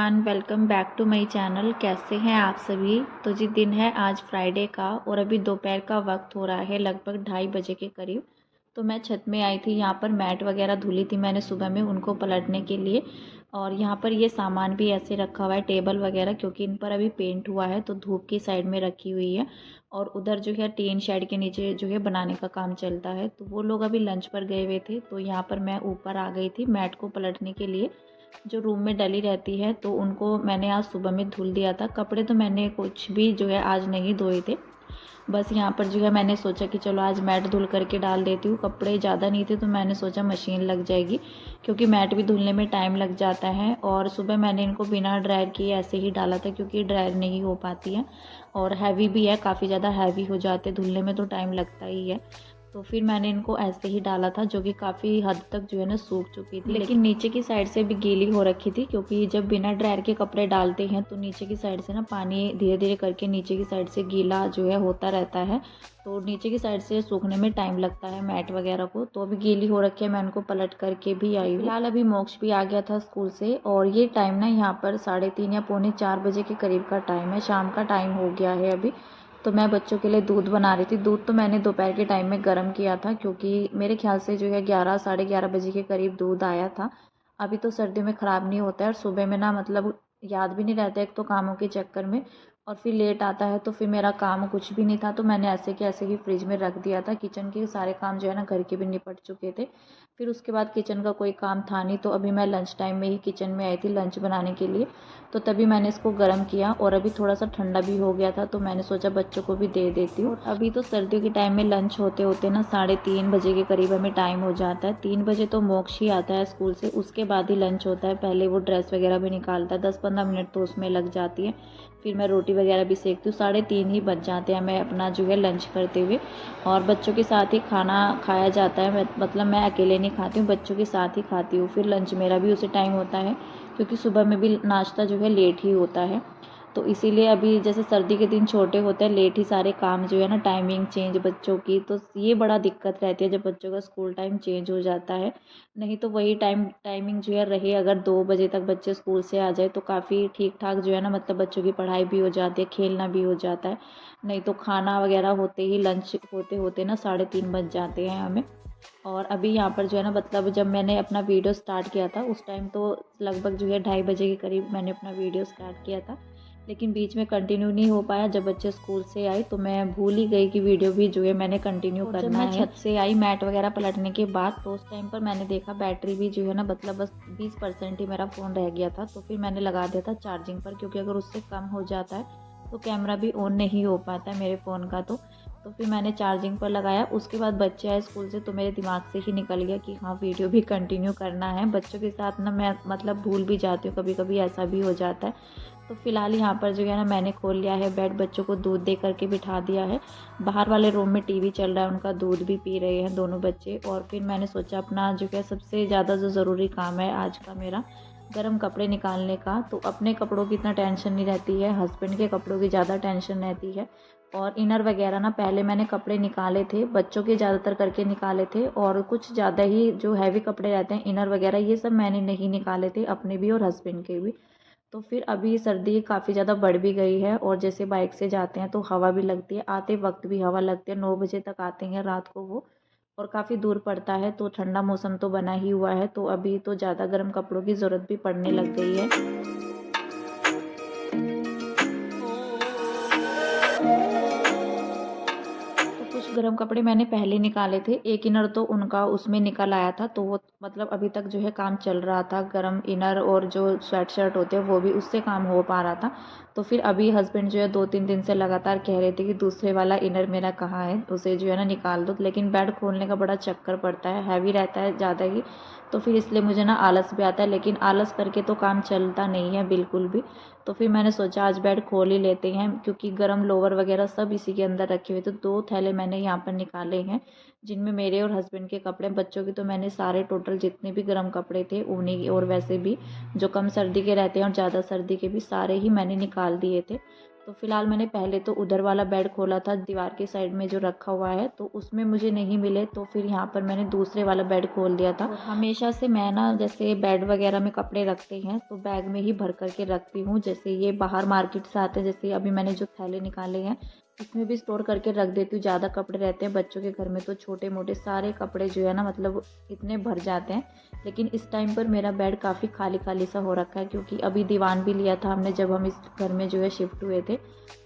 Everyone, welcome back to my channel. कैसे हैं आप सभी। तो जी दिन है आज फ्राइडे का और अभी दोपहर का वक्त हो रहा है लगभग 2:30 बजे के करीब। तो मैं छत में आई थी, यहाँ पर मैट वगैरह धुली थी मैंने सुबह में उनको पलटने के लिए। और यहाँ पर ये सामान भी ऐसे रखा हुआ है टेबल वगैरह, क्योंकि इन पर अभी पेंट हुआ है तो धूप की साइड में रखी हुई है। और उधर जो है टीन शेड के नीचे जो है बनाने का काम चलता है, तो वो लोग अभी लंच पर गए हुए थे। तो यहाँ पर मैं ऊपर आ गई थी मैट को पलटने के लिए, जो रूम में डली रहती है। तो उनको मैंने आज सुबह में धुल दिया था। कपड़े तो मैंने कुछ भी जो है आज नहीं धोए थे, बस यहाँ पर जो है मैंने सोचा कि चलो आज मैट धुल करके डाल देती हूँ। कपड़े ज़्यादा नहीं थे तो मैंने सोचा मशीन लग जाएगी, क्योंकि मैट भी धुलने में टाइम लग जाता है। और सुबह मैंने इनको बिना ड्रायर किए ऐसे ही डाला था, क्योंकि ड्रायर नहीं हो पाती है और हैवी भी है, काफ़ी ज़्यादा हैवी हो जाते, धुलने में तो टाइम लगता ही है। तो फिर मैंने इनको ऐसे ही डाला था, जो कि काफ़ी हद तक जो है ना सूख चुकी थी, लेकिन नीचे की साइड से भी गीली हो रखी थी, क्योंकि जब बिना ड्रायर के कपड़े डालते हैं तो नीचे की साइड से ना पानी धीरे धीरे करके नीचे की साइड से गीला जो है होता रहता है। तो नीचे की साइड से सूखने में टाइम लगता है मैट वगैरह को। तो अभी गीली हो रखी है, मैं उनको पलट करके भी आई हूँ। फिलहाल अभी मोक्ष भी आ गया था स्कूल से, और ये टाइम ना यहाँ पर 3:30 या पौने 4 बजे के करीब का टाइम है, शाम का टाइम हो गया है अभी। तो मैं बच्चों के लिए दूध बना रही थी। दूध तो मैंने दोपहर के टाइम में गर्म किया था, क्योंकि मेरे ख्याल से जो है 11 11:30 बजे के करीब दूध आया था। अभी तो सर्दियों में ख़राब नहीं होता है, और सुबह में ना मतलब याद भी नहीं रहता एक तो कामों के चक्कर में, और फिर लेट आता है तो फिर मेरा काम कुछ भी नहीं था। तो मैंने ऐसे के ऐसे ही फ्रिज में रख दिया था। किचन के सारे काम जो है ना घर के भी निपट चुके थे। फिर उसके बाद किचन का कोई काम था नहीं, तो अभी मैं लंच टाइम में ही किचन में आई थी लंच बनाने के लिए। तो तभी मैंने इसको गर्म किया, और अभी थोड़ा सा ठंडा भी हो गया था, तो मैंने सोचा बच्चों को भी दे देती हूँ। अभी तो सर्दियों के टाइम में लंच होते होते ना 3:30 बजे के करीब हमें टाइम हो जाता है। 3 बजे तो मोक्ष ही आता है स्कूल से, उसके बाद ही लंच होता है। पहले वो ड्रेस वगैरह भी निकालता है, 10-15 मिनट तो उसमें लग जाती है। फिर मैं रोटी वगैरह भी सेकती हूँ, 3:30 ही बज जाते हैं मैं अपना जो है लंच करते हुए। और बच्चों के साथ ही खाना खाया जाता है, मतलब मैं अकेले नहीं खाती हूँ, बच्चों के साथ ही खाती हूँ। फिर लंच मेरा भी उसी टाइम होता है, क्योंकि सुबह में भी नाश्ता जो है लेट ही होता है। तो इसीलिए अभी जैसे सर्दी के दिन छोटे होते हैं, लेट ही सारे काम जो है ना, टाइमिंग चेंज बच्चों की, तो ये बड़ा दिक्कत रहती है जब बच्चों का स्कूल टाइम चेंज हो जाता है। नहीं तो वही टाइमिंग जो है रहे, अगर 2 बजे तक बच्चे स्कूल से आ जाए तो काफ़ी ठीक ठाक जो है ना, मतलब बच्चों की पढ़ाई भी हो जाती है, खेलना भी हो जाता है। नहीं तो खाना वगैरह होते ही, लंच होते होते ना 3:30 बज जाते हैं हमें। और अभी यहाँ पर जो है ना, मतलब जब मैंने अपना वीडियो स्टार्ट किया था उस टाइम तो लगभग जो है 2:30 बजे के करीब मैंने अपना वीडियो स्टार्ट किया था, लेकिन बीच में कंटिन्यू नहीं हो पाया। जब बच्चे स्कूल से आए तो मैं भूल ही गई कि वीडियो भी जो है मैंने कंटिन्यू करना है। जब मैं छत से आई मैट वगैरह पलटने के बाद, तो उस टाइम पर मैंने देखा बैटरी भी जो है ना, मतलब बस 20% ही मेरा फ़ोन रह गया था। तो फिर मैंने लगा दिया था चार्जिंग पर, क्योंकि अगर उससे कम हो जाता है तो कैमरा भी ऑन नहीं हो पाता है मेरे फ़ोन का। तो फिर मैंने चार्जिंग पर लगाया। उसके बाद बच्चे आए स्कूल से, तो मेरे दिमाग से ही निकल गया कि हाँ वीडियो भी कंटिन्यू करना है। बच्चों के साथ ना मैं मतलब भूल भी जाती हूँ, कभी कभी ऐसा भी हो जाता है। तो फिलहाल यहाँ पर जो है ना, मैंने खोल लिया है बेड, बच्चों को दूध दे करके बिठा दिया है। बाहर वाले रूम में टीवी चल रहा है, उनका दूध भी पी रहे हैं दोनों बच्चे। और फिर मैंने सोचा अपना जो है सबसे ज़्यादा जो ज़रूरी काम है आज का मेरा, गर्म कपड़े निकालने का। तो अपने कपड़ों की इतना टेंशन नहीं रहती है, हस्बैंड के कपड़ों की ज़्यादा टेंशन रहती है। और इनर वगैरह ना पहले मैंने कपड़े निकाले थे, बच्चों के ज़्यादातर करके निकाले थे, और कुछ ज़्यादा ही जो हैवी कपड़े रहते हैं इनर वगैरह, ये सब मैंने नहीं निकाले थे, अपने भी और हस्बैंड के भी। तो फिर अभी सर्दी काफ़ी ज़्यादा बढ़ भी गई है, और जैसे बाइक से जाते हैं तो हवा भी लगती है, आते वक्त भी हवा लगती है। 9 बजे तक आते हैं रात को वो, और काफ़ी दूर पड़ता है, तो ठंडा मौसम तो बना ही हुआ है, तो अभी तो ज़्यादा गर्म कपड़ों की ज़रूरत भी पड़ने लग गई है। तो कुछ गर्म कपड़े मैंने पहले निकाले थे, एक इनर तो उनका उसमें निकल आया था, तो वो मतलब अभी तक जो है काम चल रहा था। गर्म इनर और जो स्वेट शर्ट होते हैं वो भी, उससे काम हो पा रहा था। तो फिर अभी हस्बैंड जो है 2-3 दिन से लगातार कह रहे थे कि दूसरे वाला इनर मेरा कहाँ है, उसे जो है ना निकाल दो। लेकिन बेड खोलने का बड़ा चक्कर पड़ता है, हैवी रहता है ज़्यादा ही, तो फिर इसलिए मुझे ना आलस भी आता है। लेकिन आलस करके तो काम चलता नहीं है बिल्कुल भी। तो फिर मैंने सोचा आज बेड खोल ही लेते हैं, क्योंकि गर्म लोवर वगैरह सब इसी के अंदर रखे हुए। तो 2 थैले मैंने यहाँ पर निकाले हैं, जिनमें मेरे और हस्बैंड के कपड़े, बच्चों के तो मैंने सारे टोटल जितने भी गर्म कपड़े थे ऊनी और वैसे भी जो कम सर्दी के रहते हैं और ज़्यादा सर्दी के भी, सारे ही मैंने निकाल दिए थे। तो फ़िलहाल मैंने पहले तो उधर वाला बेड खोला था दीवार के साइड में जो रखा हुआ है, तो उसमें मुझे नहीं मिले, तो फिर यहाँ पर मैंने दूसरे वाला बेड खोल दिया था। और हमेशा से मैं ना जैसे बेड वगैरह में कपड़े रखते हैं तो बैग में ही भर कर के रखती हूँ। जैसे ये बाहर मार्केट से आते हैं, जैसे अभी मैंने जो थैले निकाले हैं इसमें भी स्टोर करके रख देती हूँ। ज़्यादा कपड़े रहते हैं बच्चों के घर में तो छोटे मोटे सारे कपड़े जो है ना मतलब इतने भर जाते हैं। लेकिन इस टाइम पर मेरा बेड काफ़ी खाली खाली सा हो रखा है, क्योंकि अभी दीवान भी लिया था हमने जब हम इस घर में जो है शिफ्ट हुए थे।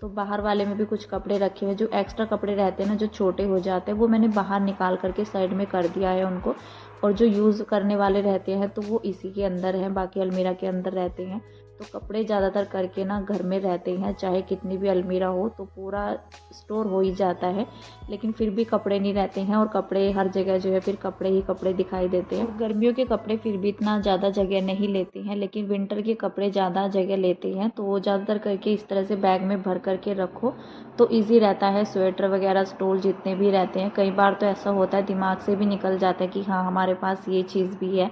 तो बाहर वाले में भी कुछ कपड़े रखे हुए, जो एक्स्ट्रा कपड़े रहते हैं ना जो छोटे हो जाते हैं, वो मैंने बाहर निकाल करके साइड में कर दिया है उनको। और जो यूज़ करने वाले रहते हैं तो वो इसी के अंदर हैं, बाकी अलमीरा के अंदर रहते हैं। तो कपड़े ज़्यादातर करके ना घर में रहते हैं, चाहे कितनी भी अलमीरा हो तो पूरा स्टोर हो ही जाता है। लेकिन फिर भी कपड़े नहीं रहते हैं, और कपड़े हर जगह जो है फिर कपड़े ही कपड़े दिखाई देते हैं। और गर्मियों के कपड़े फिर भी इतना ज़्यादा जगह नहीं लेते हैं, लेकिन विंटर के कपड़े ज़्यादा जगह लेते हैं। तो वो ज़्यादातर करके इस तरह से बैग में भर करके रखो तो ईज़ी रहता है। स्वेटर वगैरह स्टोल जितने भी रहते हैं, कई बार तो ऐसा होता है दिमाग से भी निकल जाता है कि हाँ हमारे पास ये चीज़ भी है।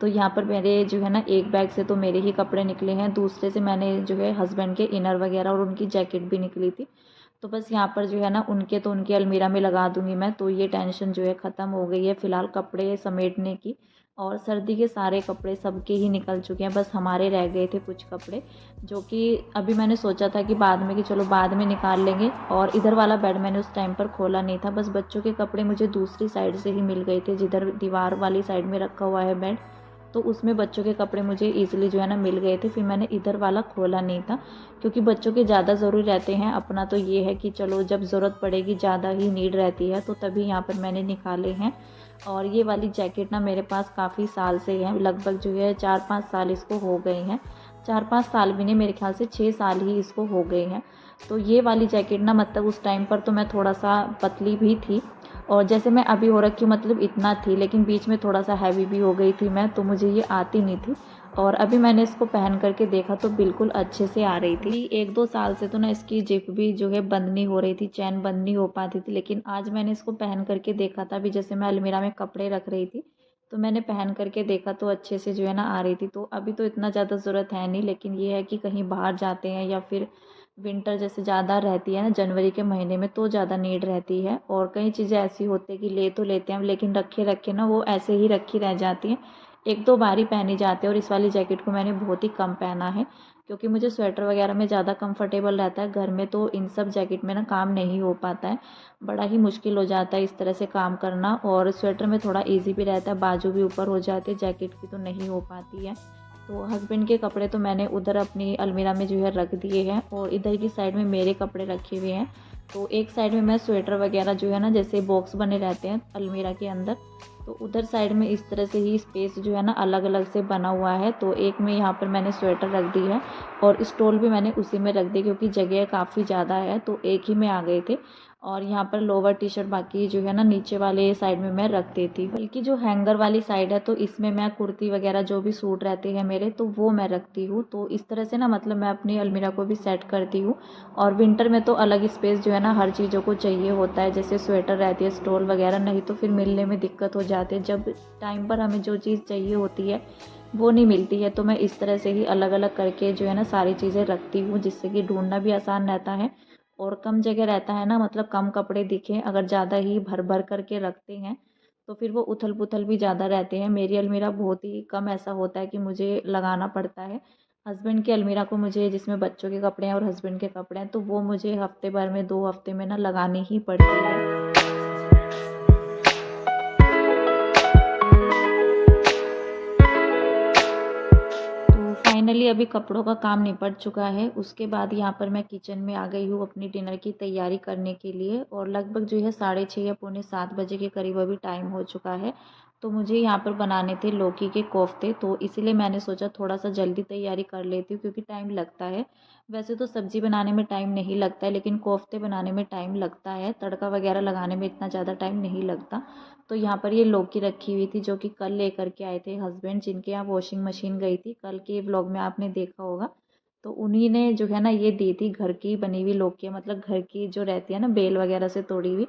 तो यहाँ पर मेरे जो है ना एक बैग से तो मेरे ही कपड़े निकले हैं, दूसरे से मैंने जो है हस्बैंड के इनर वगैरह और उनकी जैकेट भी निकली थी। तो बस यहाँ पर जो है ना उनके तो उनकी अलमीरा में लगा दूँगी मैं, तो ये टेंशन जो है ख़त्म हो गई है फ़िलहाल कपड़े समेटने की। और सर्दी के सारे कपड़े सबके ही निकल चुके हैं, बस हमारे रह गए थे कुछ कपड़े, जो कि अभी मैंने सोचा था कि बाद में कि चलो बाद में निकाल लेंगे। और इधर वाला बेड मैंने उस टाइम पर खोला नहीं था, बस बच्चों के कपड़े मुझे दूसरी साइड से ही मिल गए थे, जिधर दीवार वाली साइड में रखा हुआ है बेड। तो उसमें बच्चों के कपड़े मुझे ईज़िली जो है ना मिल गए थे, फिर मैंने इधर वाला खोला नहीं था, क्योंकि बच्चों के ज़्यादा ज़रूरी रहते हैं। अपना तो ये है कि चलो जब ज़रूरत पड़ेगी, ज़्यादा ही नीड रहती है, तो तभी यहाँ पर मैंने निकाले हैं। और ये वाली जैकेट ना मेरे पास काफ़ी साल से है, लगभग जो है 4-5 साल इसको हो गए हैं। 4-5 साल भी नहीं, मेरे ख्याल से 6 साल ही इसको हो गए हैं। तो ये वाली जैकेट ना मतलब उस टाइम पर तो मैं थोड़ा-सा पतली भी थी, और जैसे मैं अभी हो रखी हूँ मतलब इतना थी, लेकिन बीच में थोड़ा-सा हैवी भी हो गई थी मैं, तो मुझे ये आती नहीं थी। और अभी मैंने इसको पहन कर के देखा तो बिल्कुल अच्छे से आ रही थी। 1-2 साल से तो ना इसकी जिप भी जो है बंद नहीं हो रही थी, चैन बंद नहीं हो पाती थी, लेकिन आज मैंने इसको पहन कर के देखा था। अभी जैसे मैं अलमीरा में कपड़े रख रही थी, तो मैंने पहन कर के देखा तो अच्छे से जो है ना आ रही थी। तो अभी तो इतना ज़्यादा ज़रूरत है नहीं, लेकिन ये है कि कहीं बाहर जाते हैं या फिर विंटर जैसे ज़्यादा रहती है ना जनवरी के महीने में, तो ज़्यादा नीड रहती है। और कई चीज़ें ऐसी होती है कि ले तो लेते हैं हम, लेकिन रखे रखे ना वो ऐसे ही रखी रह जाती हैं, 1-2 बार ही पहनी जाती है। और इस वाली जैकेट को मैंने बहुत ही कम पहना है, क्योंकि मुझे स्वेटर वगैरह में ज़्यादा कंफर्टेबल रहता है। घर में तो इन सब जैकेट में ना काम नहीं हो पाता है, बड़ा ही मुश्किल हो जाता है इस तरह से काम करना। और स्वेटर में थोड़ा ईजी भी रहता है, बाजू भी ऊपर हो जाती है, जैकेट की तो नहीं हो पाती है। तो हस्बैंड के कपड़े तो मैंने उधर अपनी अलमीरा में जो है रख दिए हैं, और इधर की साइड में मेरे कपड़े रखे हुए हैं। तो एक साइड में मैं स्वेटर वगैरह जो है ना जैसे बॉक्स बने रहते हैं अलमीरा के अंदर, तो उधर साइड में इस तरह से ही स्पेस जो है ना अलग अलग से बना हुआ है। तो एक में यहाँ पर मैंने स्वेटर रख दी है, और स्टॉल भी मैंने उसी में रख दी, क्योंकि जगह काफ़ी ज़्यादा है तो एक ही में आ गए थे। और यहाँ पर लोवर टी शर्ट बाकी जो है ना नीचे वाले साइड में मैं रख देती हूँ, बल्कि जो हैंगर वाली साइड है तो इसमें मैं कुर्ती वगैरह जो भी सूट रहते हैं मेरे तो वो मैं रखती हूँ। तो इस तरह से ना मतलब मैं अपनी अलमीरा को भी सेट करती हूँ। और विंटर में तो अलग स्पेस जो है ना हर चीज़ों को चाहिए होता है, जैसे स्वेटर रहती है, स्टॉल वगैरह, नहीं तो फिर मिलने में दिक्कत हो जाती है। जब टाइम पर हमें जो चीज़ चाहिए होती है वो नहीं मिलती है, तो मैं इस तरह से ही अलग अलग करके जो है ना सारी चीज़ें रखती हूँ, जिससे कि ढूंढना भी आसान रहता है। और कम जगह रहता है ना, मतलब कम कपड़े दिखें, अगर ज़्यादा ही भर भर करके रखते हैं तो फिर वो उथल पुथल भी ज़्यादा रहते हैं। मेरी अलमीरा बहुत ही कम ऐसा होता है कि मुझे लगाना पड़ता है। हस्बैंड की अलमीरा को मुझे, जिसमें बच्चों के कपड़े हैं और हस्बैंड के कपड़े हैं, तो वो मुझे हफ्ते भर में 2 हफ्ते में ना लगानी ही पड़ती है। तो फाइनली अभी कपड़ों का काम निपट चुका है। उसके बाद यहाँ पर मैं किचन में आ गई हूँ अपनी डिनर की तैयारी करने के लिए, और लगभग जो है 6:30 या पौने 7 बजे के करीब अभी टाइम हो चुका है। तो मुझे यहाँ पर बनाने थे लौकी के कोफ्ते, तो इसीलिए मैंने सोचा थोड़ा सा जल्दी तैयारी कर लेती हूँ, क्योंकि टाइम लगता है। वैसे तो सब्ज़ी बनाने में टाइम नहीं लगता है, लेकिन कोफ्ते बनाने में टाइम लगता है, तड़का वगैरह लगाने में इतना ज़्यादा टाइम नहीं लगता। तो यहाँ पर ये लौकी रखी हुई थी, जो कि कल लेकर के आए थे हस्बैंड, जिनके यहाँ वॉशिंग मशीन गई थी, कल के व्लॉग में आपने देखा होगा। तो उन्हीं ने जो है ना ये दी थी घर की बनी हुई लौकी, मतलब घर की जो रहती है ना बेल वगैरह से तोड़ी हुई,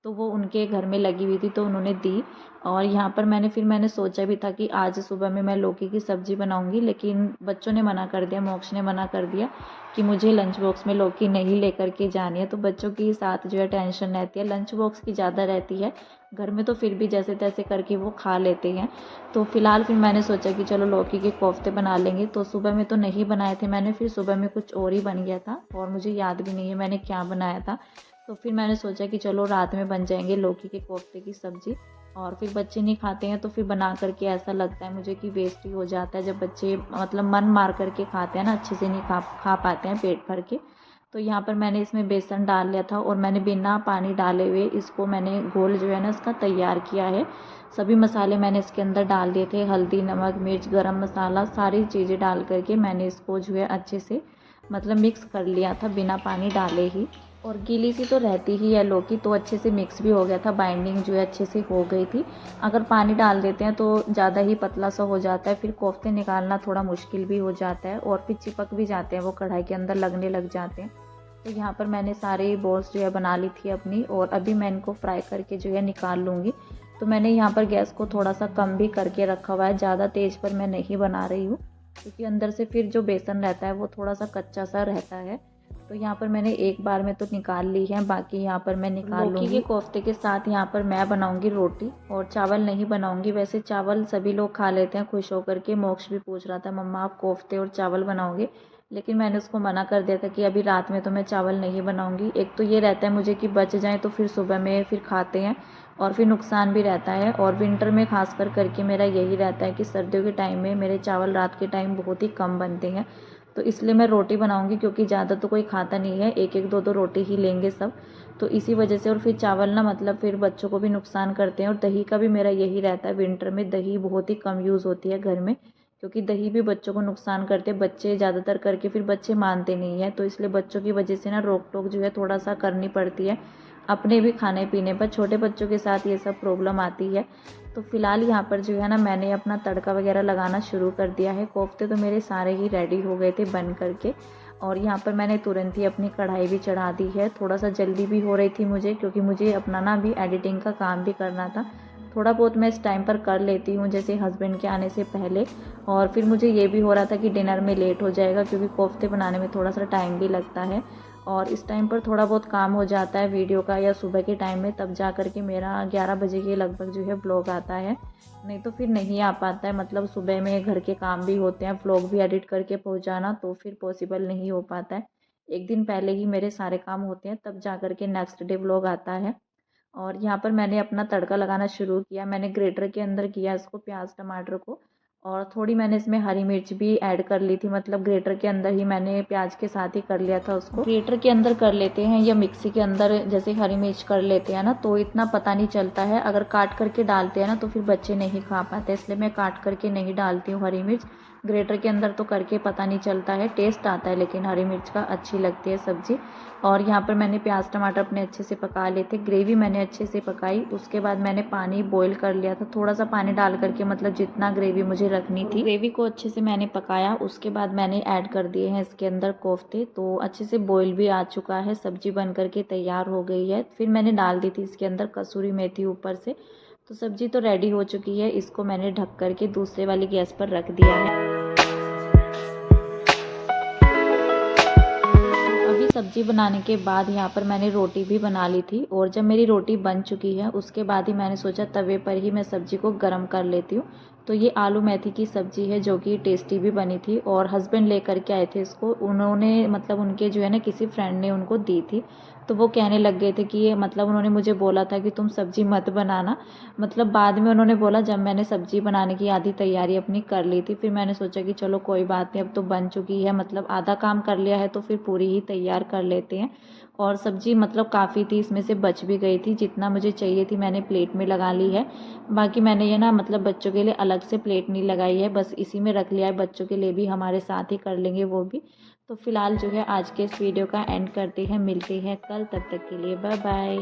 तो वो उनके घर में लगी हुई थी तो उन्होंने दी। और यहाँ पर मैंने सोचा भी था कि आज सुबह में मैं लौकी की सब्ज़ी बनाऊँगी, लेकिन बच्चों ने मना कर दिया, मोक्ष ने मना कर दिया कि मुझे लंच बॉक्स में लौकी नहीं लेकर के जानी है। तो बच्चों की साथ जो है टेंशन रहती है, लंच बॉक्स की ज़्यादा रहती है। घर में तो फिर भी जैसे तैसे करके वो खा लेते हैं। तो फिलहाल फिर मैंने सोचा कि चलो लौकी के कोफ्ते बना लेंगे। तो सुबह में तो नहीं बनाए थे मैंने, फिर सुबह में कुछ और ही बन गया था और मुझे याद भी नहीं है मैंने क्या बनाया था। तो फिर मैंने सोचा कि चलो रात में बन जाएंगे लौकी के कोफ्ते की सब्ज़ी। और फिर बच्चे नहीं खाते हैं तो फिर बना करके ऐसा लगता है मुझे कि वेस्ट ही हो जाता है, जब बच्चे मतलब मन मार करके खाते हैं ना, अच्छे से नहीं खा पाते हैं पेट भर के। तो यहाँ पर मैंने इसमें बेसन डाल लिया था और मैंने बिना पानी डाले हुए इसको मैंने घोल जो है ना इसका तैयार किया है। सभी मसाले मैंने इसके अंदर डाल दिए थे, हल्दी, नमक, मिर्च, गरम मसाला, सारी चीज़ें डाल करके मैंने इसको जो है अच्छे से मतलब मिक्स कर लिया था बिना पानी डाले ही। और गीली सी तो रहती ही है लौकी, तो अच्छे से मिक्स भी हो गया था, बाइंडिंग जो है अच्छे से हो गई थी। अगर पानी डाल देते हैं तो ज़्यादा ही पतला सा हो जाता है, फिर कोफ्ते निकालना थोड़ा मुश्किल भी हो जाता है और फिर चिपक भी जाते हैं, वो कढ़ाई के अंदर लगने लग जाते हैं। तो यहाँ पर मैंने सारे बॉल्स जो है बना ली थी अपनी और अभी मैं इनको फ्राई करके जो है निकाल लूँगी। तो मैंने यहाँ पर गैस को थोड़ा सा कम भी करके रखा हुआ है, ज़्यादा तेज़ पर मैं नहीं बना रही हूँ क्योंकि अंदर से फिर जो बेसन रहता है वो थोड़ा सा कच्चा सा रहता है। तो यहाँ पर मैंने एक बार में तो निकाल ली है, बाकी यहाँ पर मैं निकाल लूँगी। लौकी के कोफ्ते के साथ यहाँ पर मैं बनाऊँगी रोटी और चावल नहीं बनाऊँगी। वैसे चावल सभी लोग खा लेते हैं खुश होकर के। मोक्ष भी पूछ रहा था मम्मा आप कोफ्ते और चावल बनाओगे, लेकिन मैंने उसको मना कर दिया था कि अभी रात में तो मैं चावल नहीं बनाऊँगी। एक तो ये रहता है मुझे कि बच जाएँ तो फिर सुबह में फिर खाते हैं और फिर नुकसान भी रहता है। और विंटर में खास करके मेरा यही रहता है कि सर्दियों के टाइम में मेरे चावल रात के टाइम बहुत ही कम बनते हैं। तो इसलिए मैं रोटी बनाऊंगी क्योंकि ज़्यादा तो कोई खाता नहीं है, एक एक दो दो रोटी ही लेंगे सब। तो इसी वजह से और फिर चावल ना मतलब फिर बच्चों को भी नुकसान करते हैं। और दही का भी मेरा यही रहता है, विंटर में दही बहुत ही कम यूज़ होती है घर में क्योंकि दही भी बच्चों को नुकसान करते हैं। बच्चे ज़्यादातर करके फिर बच्चे मानते नहीं हैं, तो इसलिए बच्चों की वजह से ना रोक टोक जो है थोड़ा सा करनी पड़ती है अपने भी खाने पीने पर। छोटे बच्चों के साथ ये सब प्रॉब्लम आती है। तो फिलहाल यहाँ पर जो है ना मैंने अपना तड़का वगैरह लगाना शुरू कर दिया है। कोफ्ते तो मेरे सारे ही रेडी हो गए थे बन करके और यहाँ पर मैंने तुरंत ही अपनी कढ़ाई भी चढ़ा दी है। थोड़ा सा जल्दी भी हो रही थी मुझे क्योंकि मुझे अपना ना भी एडिटिंग का काम भी करना था। थोड़ा बहुत मैं इस टाइम पर कर लेती हूँ जैसे हस्बैंड के आने से पहले। और फिर मुझे ये भी हो रहा था कि डिनर में लेट हो जाएगा क्योंकि कोफ्ते बनाने में थोड़ा सा टाइम भी लगता है और इस टाइम पर थोड़ा बहुत काम हो जाता है वीडियो का या सुबह के टाइम में, तब जा कर के मेरा 11 बजे के लगभग जो है ब्लॉग आता है। नहीं तो फिर नहीं आ पाता है, मतलब सुबह में घर के काम भी होते हैं, व्लॉग भी एडिट करके पहुंचाना तो फिर पॉसिबल नहीं हो पाता है। एक दिन पहले ही मेरे सारे काम होते हैं तब जा कर के नेक्स्ट डे व्लॉग आता है। और यहाँ पर मैंने अपना तड़का लगाना शुरू किया। मैंने ग्रेटर के अंदर किया इसको, प्याज टमाटर को, और थोड़ी मैंने इसमें हरी मिर्च भी ऐड कर ली थी, मतलब ग्रेटर के अंदर ही मैंने प्याज के साथ ही कर लिया था उसको। ग्रेटर के अंदर कर लेते हैं या मिक्सी के अंदर जैसे हरी मिर्च कर लेते हैं ना तो इतना पता नहीं चलता है। अगर काट करके डालते हैं ना तो फिर बच्चे नहीं खा पाते, इसलिए मैं काट करके नहीं डालती हूँ हरी मिर्च। ग्रेटर के अंदर तो करके पता नहीं चलता है, टेस्ट आता है लेकिन हरी मिर्च का अच्छी लगती है सब्ज़ी। और यहाँ पर मैंने प्याज टमाटर अपने अच्छे से पका लिए थे, ग्रेवी मैंने अच्छे से पकाई। उसके बाद मैंने पानी बॉईल कर लिया था, थोड़ा सा पानी डाल करके, मतलब जितना ग्रेवी मुझे रखनी थी। ग्रेवी को अच्छे से मैंने पकाया, उसके बाद मैंने ऐड कर दिए हैं इसके अंदर कोफ्ते। तो अच्छे से बॉईल भी आ चुका है, सब्जी बन करके तैयार हो गई है। फिर मैंने डाल दी थी इसके अंदर कसूरी मेथी ऊपर से। तो सब्जी तो रेडी हो चुकी है, इसको मैंने ढक करके दूसरे वाली गैस पर रख दिया है। सब्जी बनाने के बाद यहाँ पर मैंने रोटी भी बना ली थी और जब मेरी रोटी बन चुकी है उसके बाद ही मैंने सोचा तवे पर ही मैं सब्जी को गर्म कर लेती हूँ। तो ये आलू मेथी की सब्जी है जो कि टेस्टी भी बनी थी और हस्बैंड लेकर के आए थे इसको। उन्होंने मतलब उनके जो है ना किसी फ्रेंड ने उनको दी थी, तो वो कहने लग गए थे कि ये मतलब उन्होंने मुझे बोला था कि तुम सब्जी मत बनाना। मतलब बाद में उन्होंने बोला जब मैंने सब्जी बनाने की आधी तैयारी अपनी कर ली थी, फिर मैंने सोचा कि चलो कोई बात नहीं, अब तो बन चुकी है, मतलब आधा काम कर लिया है तो फिर पूरी ही तैयार कर लेते हैं। और सब्जी मतलब काफ़ी थी, इसमें से बच भी गई थी, जितना मुझे चाहिए थी मैंने प्लेट में लगा ली है। बाकी मैंने ये ना मतलब बच्चों के लिए अलग से प्लेट नहीं लगाई है, बस इसी में रख लिया है, बच्चों के लिए भी हमारे साथ ही कर लेंगे वो भी। तो फिलहाल जो है आज के इस वीडियो का एंड करते हैं, मिलते हैं कल, तब तक के लिए बाय बाय।